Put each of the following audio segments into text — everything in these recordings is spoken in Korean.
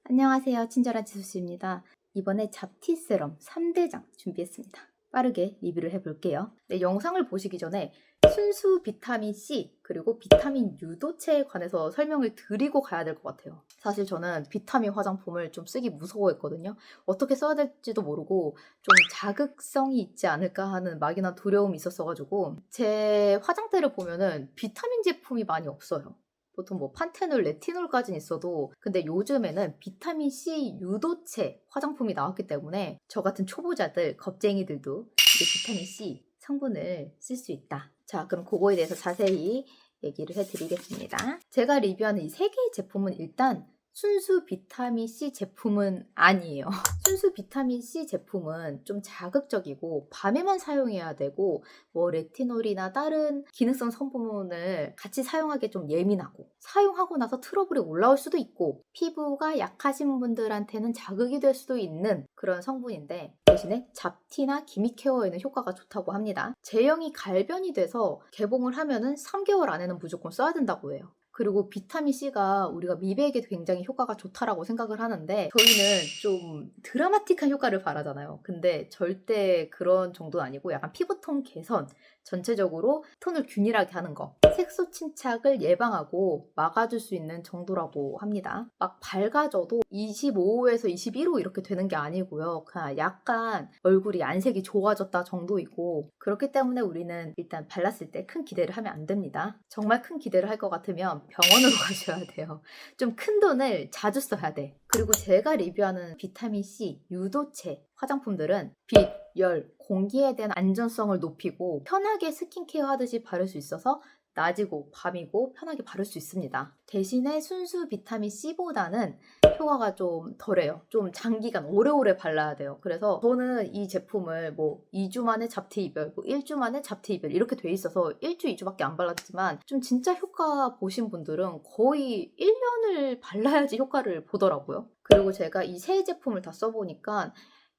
안녕하세요. 친절한 지수씨입니다. 이번에 잡티 세럼 3대장 준비했습니다. 빠르게 리뷰를 해볼게요. 네, 영상을 보시기 전에 순수 비타민C 그리고 비타민 유도체에 관해서 설명을 드리고 가야 될 것 같아요. 사실 저는 비타민 화장품을 좀 쓰기 무서워했거든요. 어떻게 써야 될지도 모르고 좀 자극성이 있지 않을까 하는 막연한 두려움이 있었어가지고 제 화장대를 보면은 비타민 제품이 많이 없어요. 보통 뭐 판테놀, 레티놀까지는 있어도 근데 요즘에는 비타민C 유도체 화장품이 나왔기 때문에 저 같은 초보자들, 겁쟁이들도 이제 비타민C 성분을 쓸 수 있다. 자, 그럼 그거에 대해서 자세히 얘기를 해드리겠습니다. 제가 리뷰하는 이 세 개의 제품은 일단 순수 비타민C 제품은 아니에요. 순수 비타민C 제품은 좀 자극적이고 밤에만 사용해야 되고 뭐 레티놀이나 다른 기능성 성분을 같이 사용하기에 좀 예민하고 사용하고 나서 트러블이 올라올 수도 있고 피부가 약하신 분들한테는 자극이 될 수도 있는 그런 성분인데 대신에 잡티나 기미 케어에는 효과가 좋다고 합니다. 제형이 갈변이 돼서 개봉을 하면은 3개월 안에는 무조건 써야 된다고 해요. 그리고 비타민C가 우리가 미백에 굉장히 효과가 좋다라고 생각을 하는데 저희는 좀 드라마틱한 효과를 바라잖아요. 근데 절대 그런 정도는 아니고 약간 피부톤 개선, 전체적으로 톤을 균일하게 하는 거, 색소 침착을 예방하고 막아줄 수 있는 정도라고 합니다. 막 밝아져도 25호에서 21호 이렇게 되는 게 아니고요. 그냥 약간 얼굴이 안색이 좋아졌다 정도이고 그렇기 때문에 우리는 일단 발랐을 때 큰 기대를 하면 안 됩니다. 정말 큰 기대를 할 것 같으면 병원으로 가셔야 돼요. 좀 큰 돈을 자주 써야 돼. 그리고 제가 리뷰하는 비타민C 유도체 화장품들은 빛, 열, 공기에 대한 안전성을 높이고 편하게 스킨케어 하듯이 바를 수 있어서 낮이고 밤이고 편하게 바를 수 있습니다. 대신에 순수 비타민C보다는 효과가 좀 덜해요. 좀 장기간 오래오래 발라야 돼요. 그래서 저는 이 제품을 뭐 2주 만에 잡티 이별, 뭐 1주 만에 잡티 이별 이렇게 돼 있어서 1주, 2주밖에 안 발랐지만 좀 진짜 효과 보신 분들은 거의 1년을 발라야지 효과를 보더라고요. 그리고 제가 이 세 제품을 다 써보니까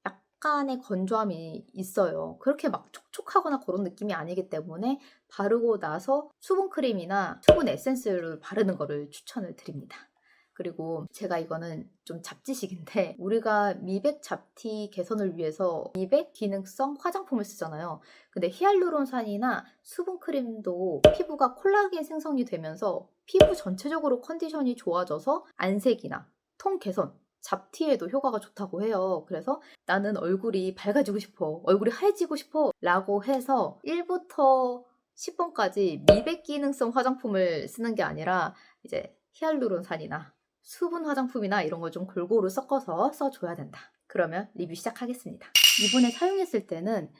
약간의 건조함이 있어요. 그렇게 막 촉촉하거나 그런 느낌이 아니기 때문에 바르고 나서 수분크림이나 수분 에센스를 바르는 거를 추천을 드립니다. 그리고 제가 이거는 좀 잡지식인데 우리가 미백 잡티 개선을 위해서 미백 기능성 화장품을 쓰잖아요. 근데 히알루론산이나 수분크림도 피부가 콜라겐 생성이 되면서 피부 전체적으로 컨디션이 좋아져서 안색이나 톤 개선, 잡티에도 효과가 좋다고 해요. 그래서 나는 얼굴이 밝아지고 싶어, 얼굴이 하얘지고 싶어 라고 해서 1부터 10번까지 미백 기능성 화장품을 쓰는 게 아니라 이제 히알루론산이나 수분 화장품이나 이런 걸 좀 골고루 섞어서 써줘야 된다. 그러면 리뷰 시작하겠습니다. 이번에 사용했을 때는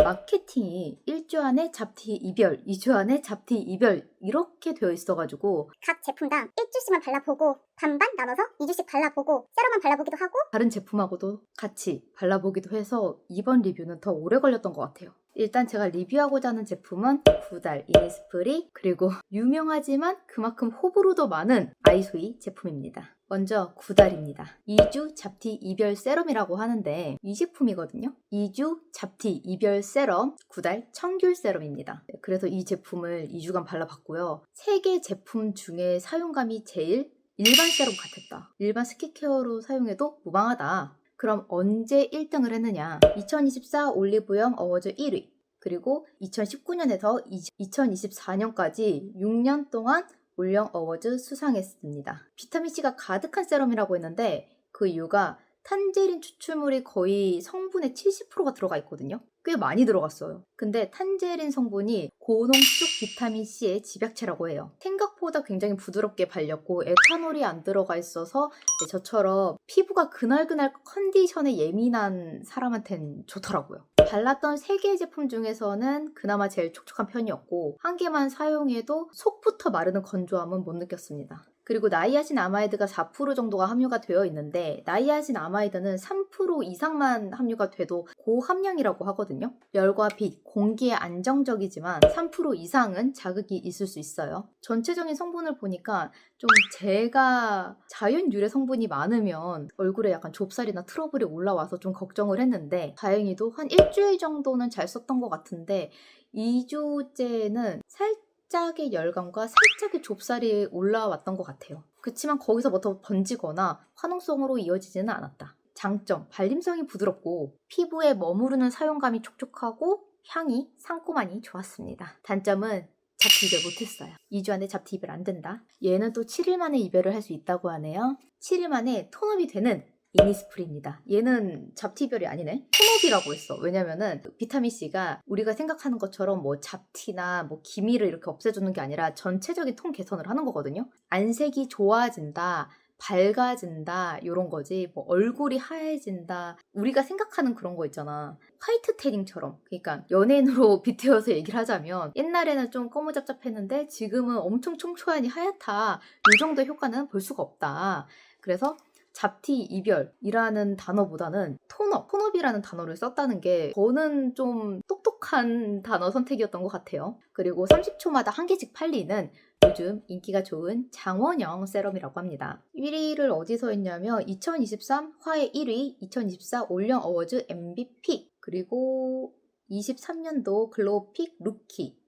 마케팅이 1주 안에 잡티 이별, 2주 안에 잡티 이별 이렇게 되어 있어가지고 각 제품당 1주씩만 발라보고 반반 나눠서 2주씩 발라보고 세럼만 발라보기도 하고 다른 제품하고도 같이 발라보기도 해서 이번 리뷰는 더 오래 걸렸던 것 같아요. 일단 제가 리뷰하고자 하는 제품은 구달, 이니스프리 그리고 유명하지만 그만큼 호불호도 많은 아이소이 제품입니다. 먼저 구달입니다. 2주 잡티 이별 세럼이라고 하는데 이 제품이거든요. 2주 잡티 이별 세럼 구달 청귤 세럼입니다. 그래서 이 제품을 2주간 발라봤고요. 3개 제품 중에 사용감이 제일 일반 세럼 같았다. 일반 스킨케어로 사용해도 무방하다. 그럼 언제 1등을 했느냐? 2024 올리브영 어워즈 1위, 그리고 2019년에서 2024년까지 6년 동안 올영 어워즈 수상했습니다. 비타민C가 가득한 세럼이라고 했는데 그 이유가 탄제린 추출물이 거의 성분의 70%가 들어가 있거든요. 꽤 많이 들어갔어요. 근데 탄제린 성분이 고농축 비타민C의 집약체라고 해요. 생각보다 굉장히 부드럽게 발렸고 에탄올이 안 들어가 있어서 저처럼 피부가 그날그날 컨디션에 예민한 사람한테는 좋더라고요. 발랐던 3개의 제품 중에서는 그나마 제일 촉촉한 편이었고 한 개만 사용해도 속부터 마르는 건조함은 못 느꼈습니다. 그리고 나이아신 아마이드가 4% 정도가 함유가 되어 있는데 나이아신 아마이드는 3% 이상만 함유가 돼도 고함량이라고 하거든요. 열과 빛, 공기에 안정적이지만 3% 이상은 자극이 있을 수 있어요. 전체적인 성분을 보니까 좀 제가 자연 유래 성분이 많으면 얼굴에 약간 좁쌀이나 트러블이 올라와서 좀 걱정을 했는데 다행히도 한 일주일 정도는 잘 썼던 것 같은데 2주째는 살짝 살짝의 열감과 살짝의 좁쌀이 올라왔던 것 같아요. 그치만 거기서부터 번지거나 화농성으로 이어지지는 않았다. 장점, 발림성이 부드럽고 피부에 머무르는 사용감이 촉촉하고 향이 상콤하니 좋았습니다. 단점은 잡티 이별 못했어요. 2주 안에 잡티 이별 안 된다. 얘는 또 7일 만에 이별을 할 수 있다고 하네요. 7일 만에 톤업이 되는 이니스프리입니다. 얘는 잡티 이별이 아니네. 톤업이라고 했어. 왜냐면은 비타민C가 우리가 생각하는 것처럼 뭐 잡티나 뭐 기미를 이렇게 없애주는 게 아니라 전체적인 톤 개선을 하는 거거든요. 안색이 좋아진다, 밝아진다 이런 거지. 뭐 얼굴이 하얘진다. 우리가 생각하는 그런 거 있잖아. 화이트 태닝처럼. 그러니까 연예인으로 빗대어서 얘기를 하자면 옛날에는 좀 꼬무잡잡했는데 지금은 엄청 촘촘하니 하얗다. 이 정도 효과는 볼 수가 없다. 그래서 잡티 이별이라는 단어보다는 톤업이라는 단어를 썼다는 게 저는 좀 똑똑한 단어 선택이었던 것 같아요. 그리고 30초마다 한 개씩 팔리는 요즘 인기가 좋은 장원영 세럼이라고 합니다. 1위를 어디서 했냐면 2023 화해 1위, 2024 올영 어워즈 MVP, 그리고 23년도 글로우픽 루키,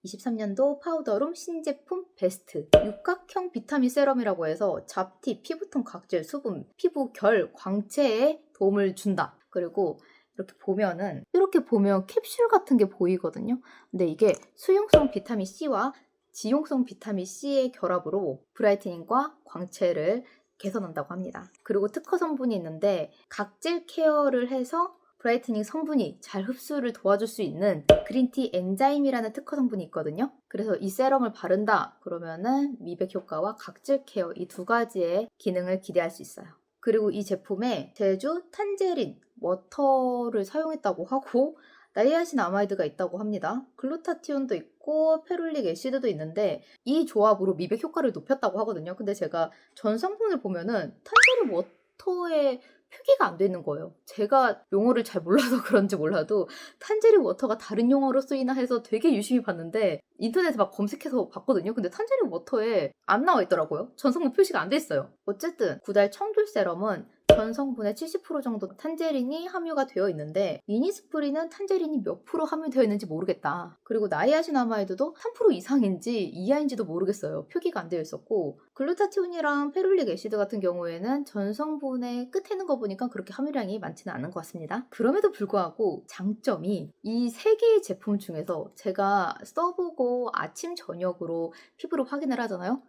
23년도 파우더룸 신제품 베스트, 육각형 비타민 세럼이라고 해서 잡티, 피부톤 각질, 수분, 피부 결, 광채에 도움을 준다. 그리고 이렇게 보면 캡슐 같은 게 보이거든요. 근데 이게 수용성 비타민 C와 지용성 비타민 C의 결합으로 브라이트닝과 광채를 개선한다고 합니다. 그리고 특허 성분이 있는데 각질 케어를 해서 브라이트닝 성분이 잘 흡수를 도와줄 수 있는 그린티 엔자임이라는 특허 성분이 있거든요. 그래서 이 세럼을 바른다 그러면은 미백 효과와 각질 케어 이 두 가지의 기능을 기대할 수 있어요. 그리고 이 제품에 제주 탄제린 워터를 사용했다고 하고 나이아신 아마이드가 있다고 합니다. 글루타티온도 있고 페룰릭 애시드도 있는데 이 조합으로 미백 효과를 높였다고 하거든요. 근데 제가 전 성분을 보면은 탄제린 워터에 표기가 안 돼 있는 거예요. 제가 용어를 잘 몰라서 그런지 몰라도 탄제린 워터가 다른 용어로 쓰이나 해서 되게 유심히 봤는데 인터넷에 막 검색해서 봤거든요. 근데 탄제린 워터에 안 나와 있더라고요. 전성분 표시가 안 돼 있어요. 어쨌든 구달 청귤 세럼은 전 성분의 70% 정도 탄제린이 함유가 되어 있는데 이니스프리는 탄제린이 몇 프로 함유되어 있는지 모르겠다. 그리고 나이아신아마이드도 3% 이상인지 이하인지도 모르겠어요. 표기가 안 되어 있었고 글루타티온이랑 페룰릭 애시드 같은 경우에는 전 성분의 끝에는 거 보니까 그렇게 함유량이 많지는 않은 것 같습니다. 그럼에도 불구하고 장점이 이 세 개의 제품 중에서 제가 써보고 아침 저녁으로 피부를 확인을 하잖아요.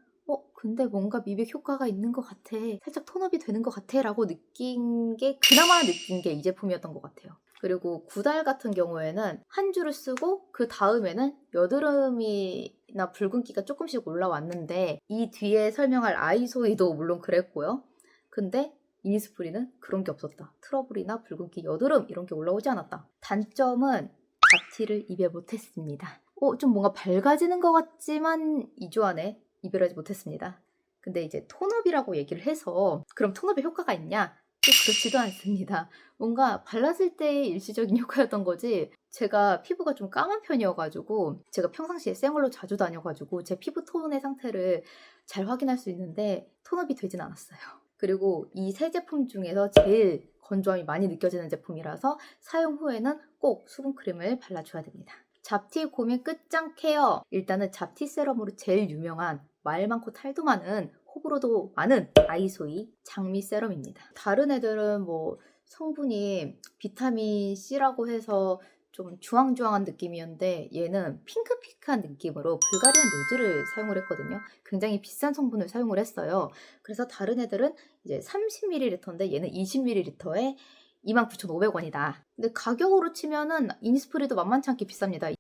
근데 뭔가 미백 효과가 있는 것 같아. 살짝 톤업이 되는 것 같아. 라고 그나마 느낀 게 이 제품이었던 것 같아요. 그리고 구달 같은 경우에는 한 주를 쓰고 그 다음에는 여드름이나 붉은기가 조금씩 올라왔는데 이 뒤에 설명할 아이소이도 물론 그랬고요. 근데 이니스프리는 그런 게 없었다. 트러블이나 붉은기, 여드름 이런 게 올라오지 않았다. 단점은 잡티를 이별 못했습니다. 좀 뭔가 밝아지는 것 같지만 2주 안에 이별하지 못했습니다. 근데 이제 톤업이라고 얘기를 해서 그럼 톤업에 효과가 있냐? 또 그렇지도 않습니다. 뭔가 발랐을 때의 일시적인 효과였던 거지 제가 피부가 좀 까만 편이어가지고 제가 평상시에 생얼로 자주 다녀가지고 제 피부 톤의 상태를 잘 확인할 수 있는데 톤업이 되진 않았어요. 그리고 이 세 제품 중에서 제일 건조함이 많이 느껴지는 제품이라서 사용 후에는 꼭 수분크림을 발라줘야 됩니다. 잡티 고민 끝장 케어. 일단은 잡티 세럼으로 제일 유명한 말 많고 탈도 많은 호불호도 많은 아이소이 장미 세럼입니다. 다른 애들은 뭐 성분이 비타민 C라고 해서 좀 주황주황한 느낌이었는데 얘는 핑크핑크한 느낌으로 불가리안 로즈를 사용을 했거든요. 굉장히 비싼 성분을 사용을 했어요. 그래서 다른 애들은 이제 30ml인데 얘는 20ml에 29,500원이다. 근데 가격으로 치면은 이니스프리도 만만치 않게 비쌉니다.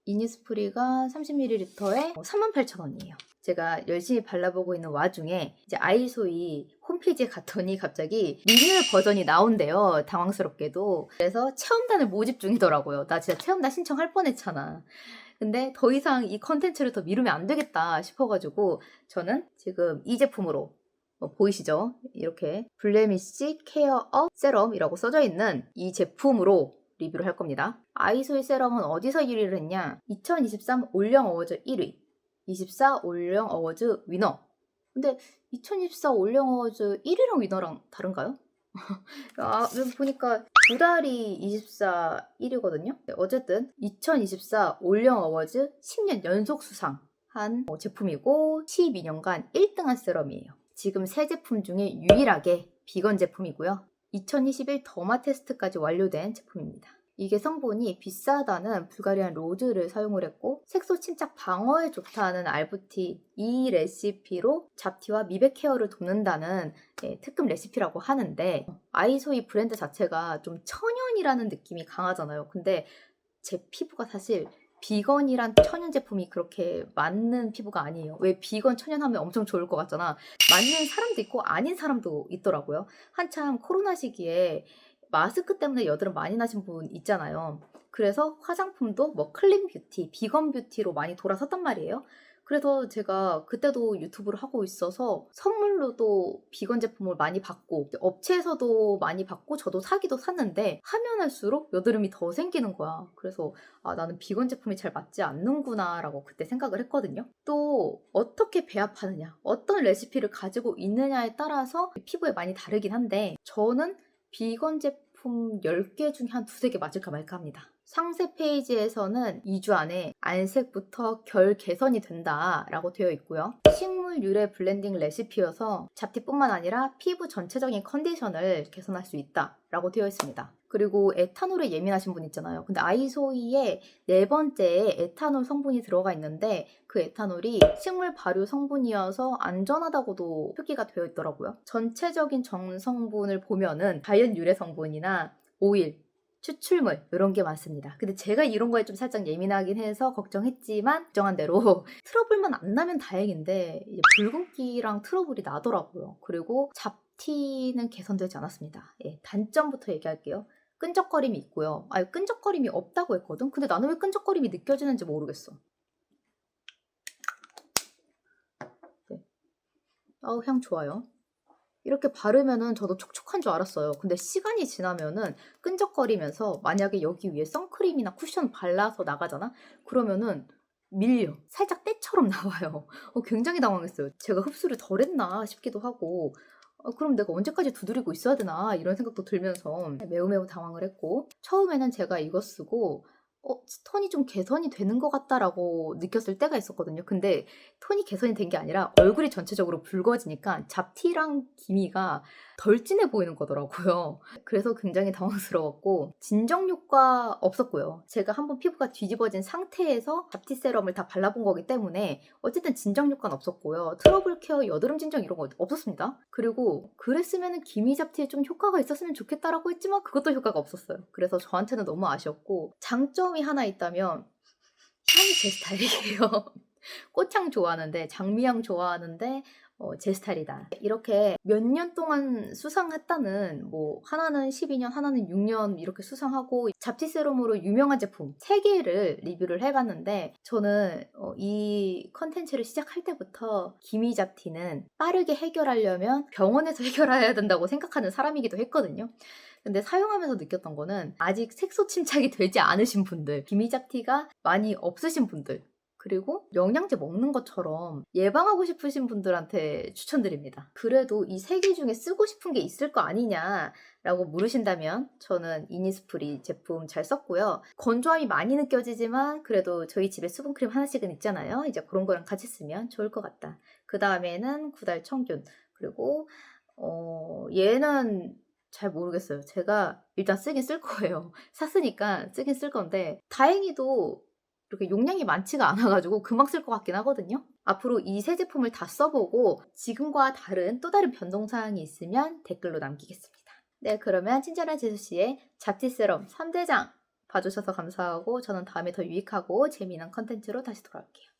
이니스프리가 30ml에 38,000원이에요. 제가 열심히 발라보고 있는 와중에 이제 아이소이 홈페이지에 갔더니 갑자기 리뉴얼 버전이 나온대요. 당황스럽게도. 그래서 체험단을 모집 중이더라고요. 나 진짜 체험단 신청할 뻔했잖아. 근데 더 이상 이 컨텐츠를 더 미루면 안 되겠다 싶어가지고 저는 지금 이 제품으로 보이시죠? 이렇게 블레미쉬 케어업 세럼이라고 써져 있는 이 제품으로 리뷰를 할 겁니다. 아이소이 세럼은 어디서 1위를 했냐? 2023 올영 어워즈 1위, 24 올영 어워즈 위너. 근데 2024 올영 어워즈 1위랑 위너랑 다른가요? 여기 보니까 두 달이 24 1위거든요. 어쨌든 2024 올영 어워즈 10년 연속 수상 한 제품이고 12년간 1등한 세럼이에요. 지금 세 제품 중에 유일하게 비건 제품이고요. 2021 더마 테스트까지 완료된 제품입니다. 이게 성분이 비싸다는 불가리안 로즈를 사용을 했고 색소 침착 방어에 좋다는 알부티 이 레시피로 잡티와 미백 케어를 돕는다는 특급 레시피라고 하는데 아이소이 브랜드 자체가 좀 천연이라는 느낌이 강하잖아요. 근데 제 피부가 사실 비건이란 천연 제품이 그렇게 맞는 피부가 아니에요. 왜 비건 천연 하면 엄청 좋을 것 같잖아. 맞는 사람도 있고 아닌 사람도 있더라고요. 한참 코로나 시기에 마스크 때문에 여드름 많이 나신 분 있잖아요. 그래서 화장품도 뭐 클린 뷰티, 비건 뷰티로 많이 돌아섰단 말이에요. 그래서 제가 그때도 유튜브를 하고 있어서 선물로도 비건 제품을 많이 받고 업체에서도 많이 받고 저도 사기도 샀는데 하면 할수록 여드름이 더 생기는 거야. 그래서 나는 비건 제품이 잘 맞지 않는구나 라고 그때 생각을 했거든요. 또 어떻게 배합하느냐, 어떤 레시피를 가지고 있느냐에 따라서 피부에 많이 다르긴 한데 저는 비건 제품 10개 중에 한 2-3개 맞을까 말까 합니다. 상세 페이지에서는 2주 안에 안색부터 결 개선이 된다라고 되어 있고요. 식물 유래 블렌딩 레시피여서 잡티뿐만 아니라 피부 전체적인 컨디션을 개선할 수 있다라고 되어 있습니다. 그리고 에탄올에 예민하신 분 있잖아요. 근데 아이소이의 4번째에 에탄올 성분이 들어가 있는데 그 에탄올이 식물 발효 성분이어서 안전하다고도 표기가 되어 있더라고요. 전체적인 정성분을 보면은 자연 유래 성분이나 오일, 추출물 이런 게 많습니다. 근데 제가 이런 거에 좀 살짝 예민하긴 해서 걱정했지만 걱정한 대로 트러블만 안 나면 다행인데 이제 붉은기랑 트러블이 나더라고요. 그리고 잡티는 개선되지 않았습니다. 단점부터 얘기할게요. 끈적거림이 있고요. 끈적거림이 없다고 했거든? 근데 나는 왜 끈적거림이 느껴지는지 모르겠어. 네. 향 좋아요. 이렇게 바르면은 저도 촉촉한 줄 알았어요. 근데 시간이 지나면은 끈적거리면서 만약에 여기 위에 선크림이나 쿠션 발라서 나가잖아? 그러면은 밀려. 살짝 때처럼 나와요. 굉장히 당황했어요. 제가 흡수를 덜 했나 싶기도 하고 그럼 내가 언제까지 두드리고 있어야 되나 이런 생각도 들면서 매우 당황을 했고 처음에는 제가 이거 쓰고 톤이 좀 개선이 되는 것 같다라고 느꼈을 때가 있었거든요. 근데 톤이 개선이 된 게 아니라 얼굴이 전체적으로 붉어지니까 잡티랑 기미가 덜 진해 보이는 거더라고요. 그래서 굉장히 당황스러웠고 진정 효과 없었고요. 제가 한번 피부가 뒤집어진 상태에서 잡티 세럼을 다 발라본 거기 때문에 어쨌든 진정 효과는 없었고요. 트러블 케어, 여드름 진정 이런 거 없었습니다. 그리고 그랬으면 기미 잡티에 좀 효과가 있었으면 좋겠다라고 했지만 그것도 효과가 없었어요. 그래서 저한테는 너무 아쉬웠고 장점이 하나 있다면 향이 제 스타일이에요. 꽃향 좋아하는데 장미향 좋아하는데 제 스타일이다. 이렇게 몇 년 동안 수상했다는 뭐 하나는 12년, 하나는 6년 이렇게 수상하고 잡티 세럼으로 유명한 제품 3개를 리뷰를 해봤는데 저는 이 컨텐츠를 시작할 때부터 기미 잡티는 빠르게 해결하려면 병원에서 해결해야 된다고 생각하는 사람이기도 했거든요. 근데 사용하면서 느꼈던 거는 아직 색소 침착이 되지 않으신 분들, 기미 잡티가 많이 없으신 분들 그리고 영양제 먹는 것처럼 예방하고 싶으신 분들한테 추천드립니다. 그래도 이 3개 중에 쓰고 싶은 게 있을 거 아니냐라고 물으신다면 저는 이니스프리 제품 잘 썼고요. 건조함이 많이 느껴지지만 그래도 저희 집에 수분크림 하나씩은 있잖아요. 이제 그런 거랑 같이 쓰면 좋을 것 같다. 그 다음에는 구달 청균 그리고 얘는 잘 모르겠어요. 제가 일단 쓰긴 쓸 거예요. 샀으니까 쓰긴 쓸 건데 다행히도 이렇게 용량이 많지가 않아가지고 금방 쓸 것 같긴 하거든요. 앞으로 이 세 제품을 다 써보고 지금과 다른 또 다른 변동사항이 있으면 댓글로 남기겠습니다. 네, 그러면 친절한 지수씨의 잡티 세럼 3대장 봐주셔서 감사하고 저는 다음에 더 유익하고 재미있는 컨텐츠로 다시 돌아올게요.